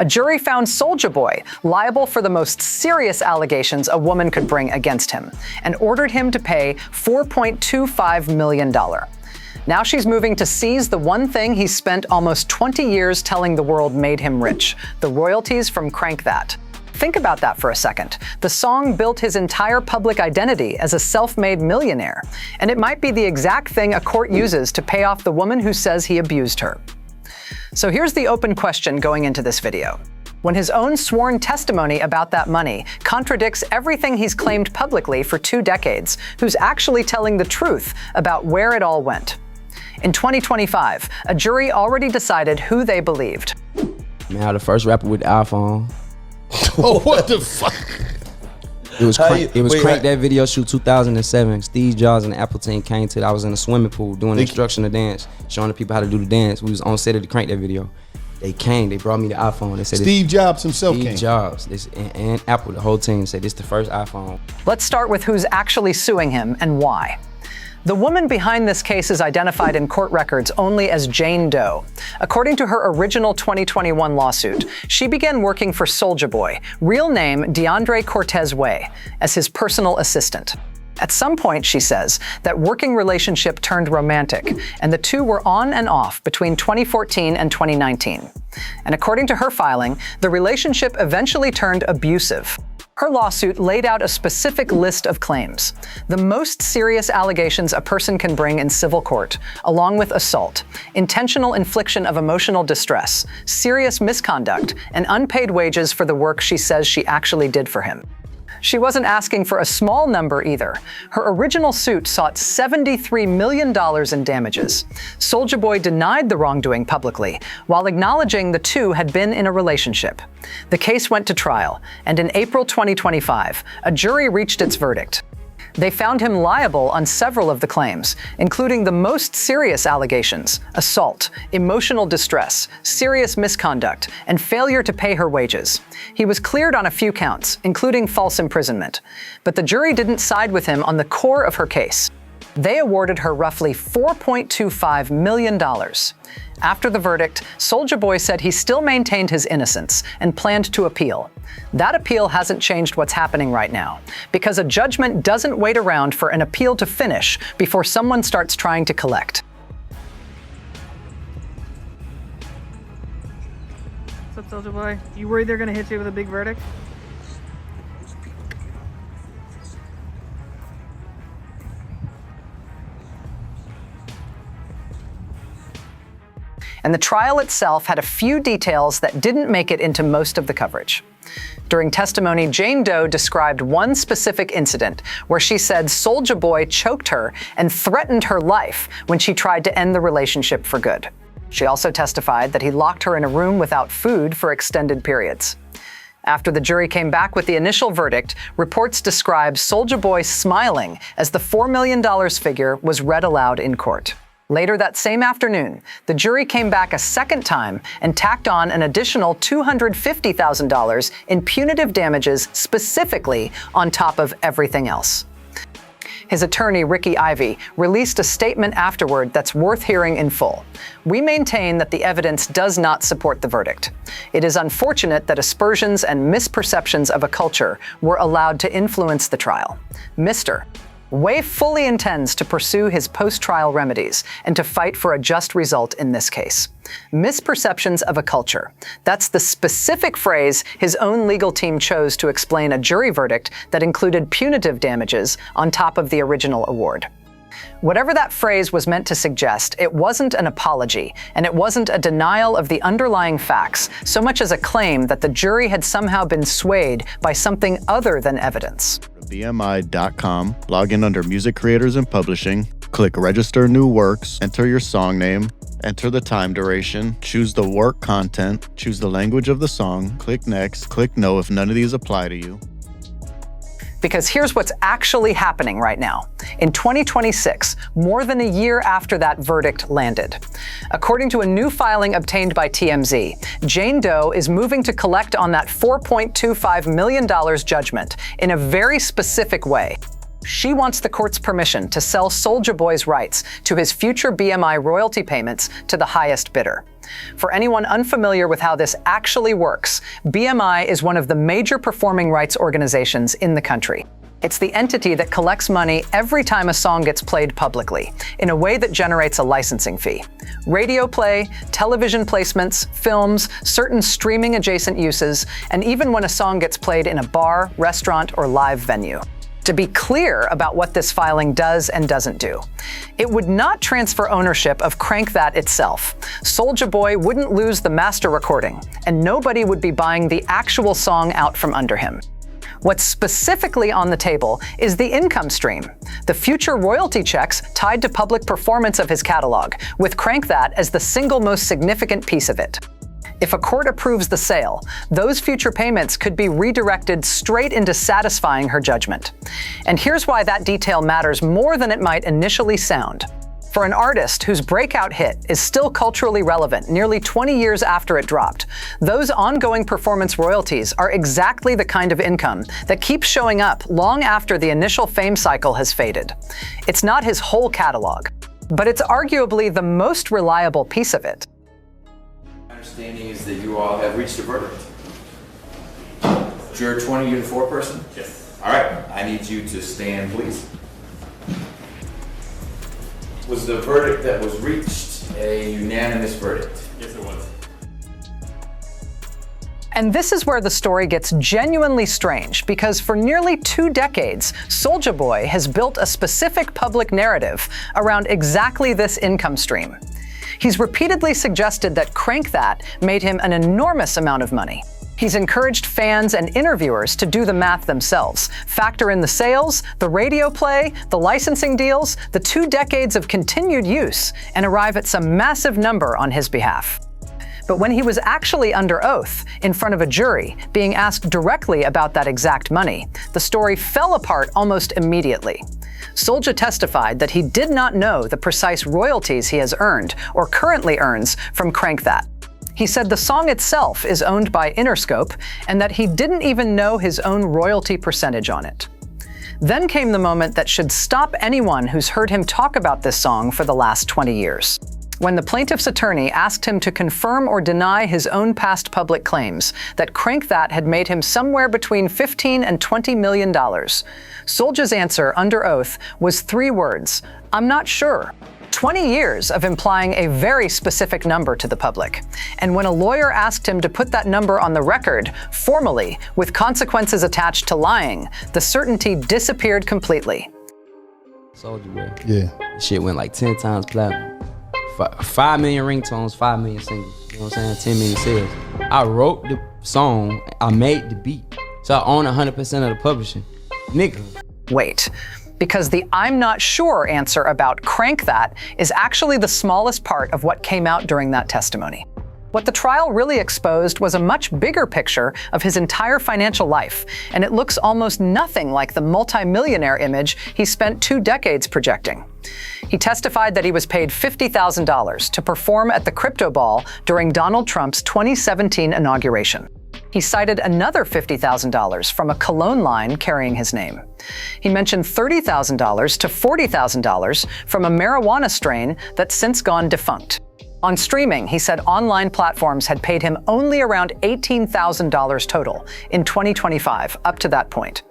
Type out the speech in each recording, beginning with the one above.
a jury found Soulja Boy liable for the most serious allegations a woman could bring against him and ordered him to pay $4.25 million. Now she's moving to seize the one thing he spent almost 20 years telling the world made him rich: the royalties from Crank That. Think about that for a second. The song built his entire public identity as a self-made millionaire, and it might be the exact thing a court uses to pay off the woman who says he abused her. So here's the open question going into this video. When his own sworn testimony about that money contradicts everything he's claimed publicly for 2 decades, who's actually telling the truth about where it all went? In 2025, a jury already decided who they believed. Man, how the first rapper with the iPhone. Oh, what the fuck? It was Crank That video shoot 2007. Steve Jobs and the Apple team came to it. I was in a swimming pool doing the instructional dance, showing the people how to do the dance. We was on set of the Crank That video. They came, they brought me the iPhone. They said Steve Jobs himself came. Steve Jobs and Apple, the whole team said this is the first iPhone. Let's start with who's actually suing him and why. The woman behind this case is identified in court records only as Jane Doe. According to her original 2021 lawsuit, she began working for Soulja Boy, real name DeAndre Cortez Way, as his personal assistant. At some point, she says, that working relationship turned romantic, and the two were on and off between 2014 and 2019. And according to her filing, the relationship eventually turned abusive. Her lawsuit laid out a specific list of claims. The most serious allegations a person can bring in civil court, along with assault, intentional infliction of emotional distress, serious misconduct, and unpaid wages for the work she says she actually did for him. She wasn't asking for a small number either. Her original suit sought $73 million in damages. Soulja Boy denied the wrongdoing publicly, while acknowledging the two had been in a relationship. The case went to trial, and in April 2025, a jury reached its verdict. They found him liable on several of the claims, including the most serious allegations: assault, emotional distress, serious misconduct, and failure to pay her wages. He was cleared on a few counts, including false imprisonment. But the jury didn't side with him on the core of her case. They awarded her roughly $4.25 million. After the verdict, Soulja Boy said he still maintained his innocence and planned to appeal. That appeal hasn't changed what's happening right now, because a judgment doesn't wait around for an appeal to finish before someone starts trying to collect. What's up, Soulja Boy? You worried they're gonna hit you with a big verdict? And the trial itself had a few details that didn't make it into most of the coverage. During testimony, Jane Doe described one specific incident where she said Soulja Boy choked her and threatened her life when she tried to end the relationship for good. She also testified that he locked her in a room without food for extended periods. After the jury came back with the initial verdict, reports described Soulja Boy smiling as the $4 million figure was read aloud in court. Later that same afternoon, the jury came back a second time and tacked on an additional $250,000 in punitive damages specifically on top of everything else. His attorney, Ricky Ivey, released a statement afterward that's worth hearing in full. We maintain that the evidence does not support the verdict. It is unfortunate that aspersions and misperceptions of a culture were allowed to influence the trial. Mr. Way fully intends to pursue his post-trial remedies and to fight for a just result in this case. Misperceptions of a culture. That's the specific phrase his own legal team chose to explain a jury verdict that included punitive damages on top of the original award. Whatever that phrase was meant to suggest, it wasn't an apology, and it wasn't a denial of the underlying facts, so much as a claim that the jury had somehow been swayed by something other than evidence. BMI.com, log in under Music Creators and Publishing, click Register New Works, enter your song name, enter the time duration, choose the work content, choose the language of the song, click Next, click No if none of these apply to you. Because here's what's actually happening right now. In 2026, more than a year after that verdict landed. According to a new filing obtained by TMZ, Jane Doe is moving to collect on that $4.25 million judgment in a very specific way. She wants the court's permission to sell Soulja Boy's rights to his future BMI royalty payments to the highest bidder. For anyone unfamiliar with how this actually works, BMI is one of the major performing rights organizations in the country. It's the entity that collects money every time a song gets played publicly, in a way that generates a licensing fee. Radio play, television placements, films, certain streaming adjacent uses, and even when a song gets played in a bar, restaurant, or live venue. To be clear about what this filing does and doesn't do, it would not transfer ownership of Crank That itself. Soulja Boy wouldn't lose the master recording, and nobody would be buying the actual song out from under him. What's specifically on the table is the income stream, the future royalty checks tied to public performance of his catalog, with Crank That as the single most significant piece of it. If a court approves the sale, those future payments could be redirected straight into satisfying her judgment. And here's why that detail matters more than it might initially sound. For an artist whose breakout hit is still culturally relevant nearly 20 years after it dropped, those ongoing performance royalties are exactly the kind of income that keeps showing up long after the initial fame cycle has faded. It's not his whole catalog, but it's arguably the most reliable piece of it. My understanding is that you all have reached a verdict. Juror 20, you're the foreperson? Yes. All right, I need you to stand, please. Was the verdict that was reached a unanimous verdict? Yes, it was. And this is where the story gets genuinely strange, because for nearly 2 decades, Soulja Boy has built a specific public narrative around exactly this income stream. He's repeatedly suggested that Crank That made him an enormous amount of money. He's encouraged fans and interviewers to do the math themselves, factor in the sales, the radio play, the licensing deals, the 2 decades of continued use, and arrive at some massive number on his behalf. But when he was actually under oath, in front of a jury, being asked directly about that exact money, the story fell apart almost immediately. Soulja testified that he did not know the precise royalties he has earned or currently earns from Crank That. He said the song itself is owned by Interscope and that he didn't even know his own royalty percentage on it. Then came the moment that should stop anyone who's heard him talk about this song for the last 20 years. When the plaintiff's attorney asked him to confirm or deny his own past public claims that Crank That had made him somewhere between $15 and $20 million, Soulja's answer under oath was 3 words: "I'm not sure." 20 years of implying a very specific number to the public. And when a lawyer asked him to put that number on the record, formally, with consequences attached to lying, the certainty disappeared completely. Soulja Boy. Yeah. Shit went like 10 times platinum. 5 million ringtones, 5 million singles. You know what I'm saying? 10 million sales. I wrote the song, I made the beat. So I own 100% of the publishing. Nigga. Wait. Because the "I'm not sure" answer about Crank That is actually the smallest part of what came out during that testimony. What the trial really exposed was a much bigger picture of his entire financial life, and it looks almost nothing like the multimillionaire image he spent 2 decades projecting. He testified that he was paid $50,000 to perform at the Crypto Ball during Donald Trump's 2017 inauguration. He cited another $50,000 from a cologne line carrying his name. He mentioned $30,000 to $40,000 from a marijuana strain that's since gone defunct. On streaming, he said online platforms had paid him only around $18,000 total in 2025 up to that point,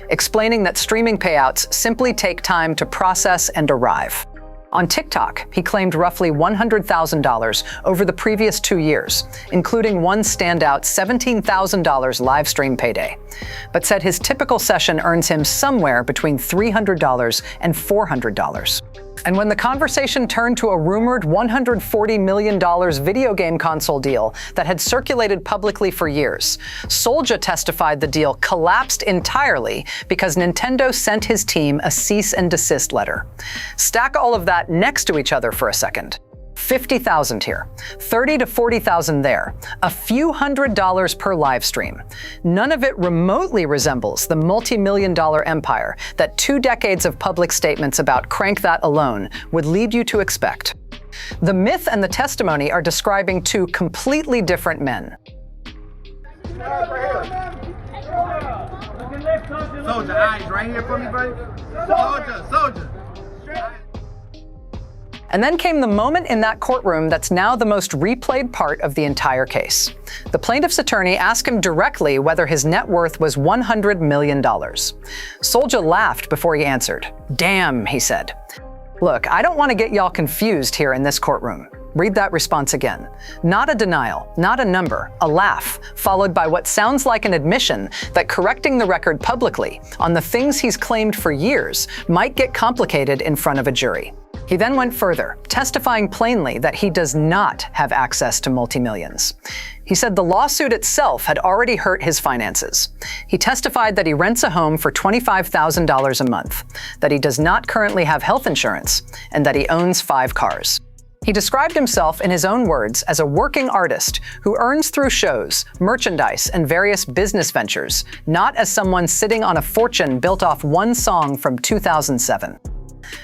explaining that streaming payouts simply take time to process and arrive. On TikTok, he claimed roughly $100,000 over the previous 2 years, including one standout $17,000 live stream payday, but said his typical session earns him somewhere between $300 and $400. And when the conversation turned to a rumored $140 million video game console deal that had circulated publicly for years, Soulja testified the deal collapsed entirely because Nintendo sent his team a cease and desist letter. Stack all of that next to each other for a second. 50,000 here, 30 to 40,000 there, a few $100s per live stream. None of it remotely resembles the multi-million-dollar empire that 2 decades of public statements about Crank That alone would lead you to expect. The myth and the testimony are describing 2 completely different men. Soulja, eyes right here for me, buddy. Soulja. And then came the moment in that courtroom that's now the most replayed part of the entire case. The plaintiff's attorney asked him directly whether his net worth was $100 million. Soulja laughed before he answered. "Damn," he said. Look, I don't want to get y'all confused here in this courtroom. Read that response again. Not a denial, not a number, a laugh, followed by what sounds like an admission that correcting the record publicly on the things he's claimed for years might get complicated in front of a jury. He then went further, testifying plainly that he does not have access to multi-millions. He said the lawsuit itself had already hurt his finances. He testified that he rents a home for $25,000 a month, that he does not currently have health insurance, and that he owns 5 cars. He described himself in his own words as a working artist who earns through shows, merchandise, and various business ventures, not as someone sitting on a fortune built off one song from 2007.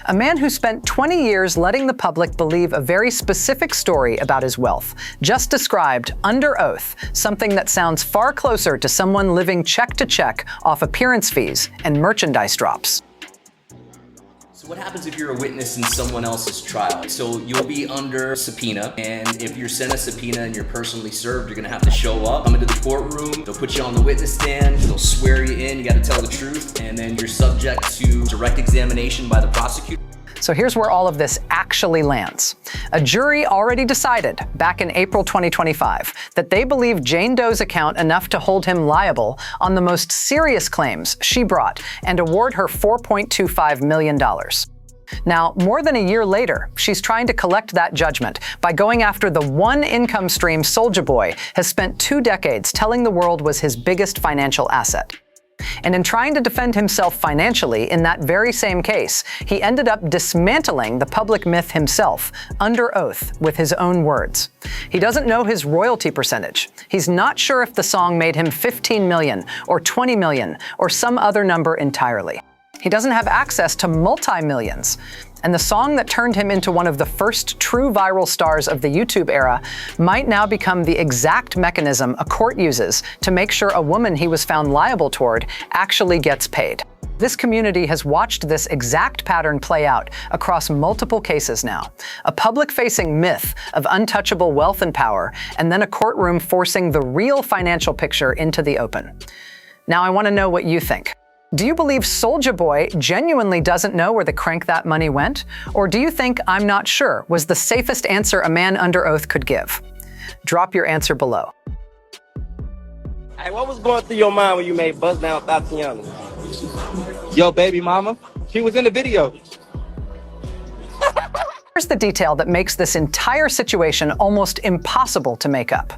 A man who spent 20 years letting the public believe a very specific story about his wealth, just described, under oath, something that sounds far closer to someone living check to check off appearance fees and merchandise drops. So what happens if you're a witness in someone else's trial? So you'll be under subpoena, and if you're sent a subpoena and you're personally served, you're gonna have to show up, come into the courtroom, they'll put you on the witness stand, they'll swear you in, you gotta tell the truth, and then you're subject to direct examination by the prosecutor. So here's where all of this actually lands. A jury already decided, back in April 2025, that they believe Jane Doe's account enough to hold him liable on the most serious claims she brought and award her $4.25 million. Now, more than a year later, she's trying to collect that judgment by going after the one income stream Soulja Boy has spent 2 decades telling the world was his biggest financial asset. And in trying to defend himself financially in that very same case, he ended up dismantling the public myth himself, under oath, with his own words. He doesn't know his royalty percentage. He's not sure if the song made him 15 million or 20 million or some other number entirely. He doesn't have access to multi-millions. And the song that turned him into one of the first true viral stars of the YouTube era might now become the exact mechanism a court uses to make sure a woman he was found liable toward actually gets paid. This community has watched this exact pattern play out across multiple cases now. A public-facing myth of untouchable wealth and power, and then a courtroom forcing the real financial picture into the open. Now I want to know what you think. Do you believe Soulja Boy genuinely doesn't know where the crank that money went? Or do you think "I'm not sure" was the safest answer a man under oath could give? Drop your answer below. Hey, what was going through your mind when you made Buzz Down Tatiana? Yo, baby mama, she was in the video. Here's the detail that makes this entire situation almost impossible to make up.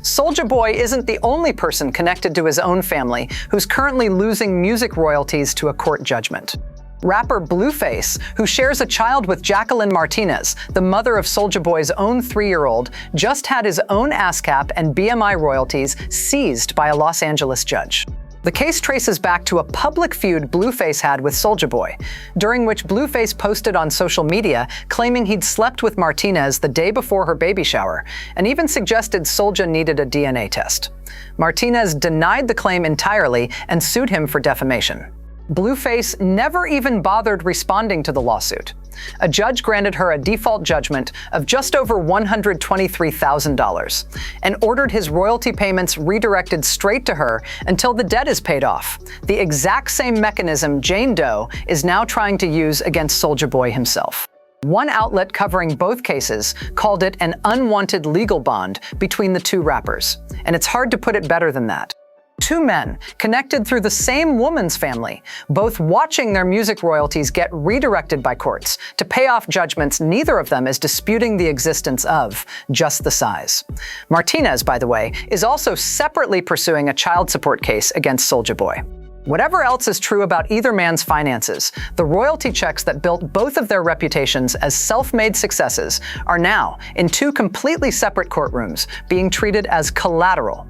Soulja Boy isn't the only person connected to his own family who's currently losing music royalties to a court judgment. Rapper Blueface, who shares a child with Jacqueline Martinez, the mother of Soulja Boy's own 3-year-old, just had his own ASCAP and BMI royalties seized by a Los Angeles judge. The case traces back to a public feud Blueface had with Soulja Boy, during which Blueface posted on social media claiming he'd slept with Martinez the day before her baby shower, and even suggested Soulja needed a DNA test. Martinez denied the claim entirely and sued him for defamation. Blueface never even bothered responding to the lawsuit. A judge granted her a default judgment of just over $123,000 and ordered his royalty payments redirected straight to her until the debt is paid off, the exact same mechanism Jane Doe is now trying to use against Soulja Boy himself. One outlet covering both cases called it an unwanted legal bond between the 2 rappers, and it's hard to put it better than that. 2 men connected through the same woman's family, both watching their music royalties get redirected by courts to pay off judgments neither of them is disputing the existence of, just the size. Martinez, by the way, is also separately pursuing a child support case against Soulja Boy. Whatever else is true about either man's finances, the royalty checks that built both of their reputations as self-made successes are now, in 2 completely separate courtrooms, being treated as collateral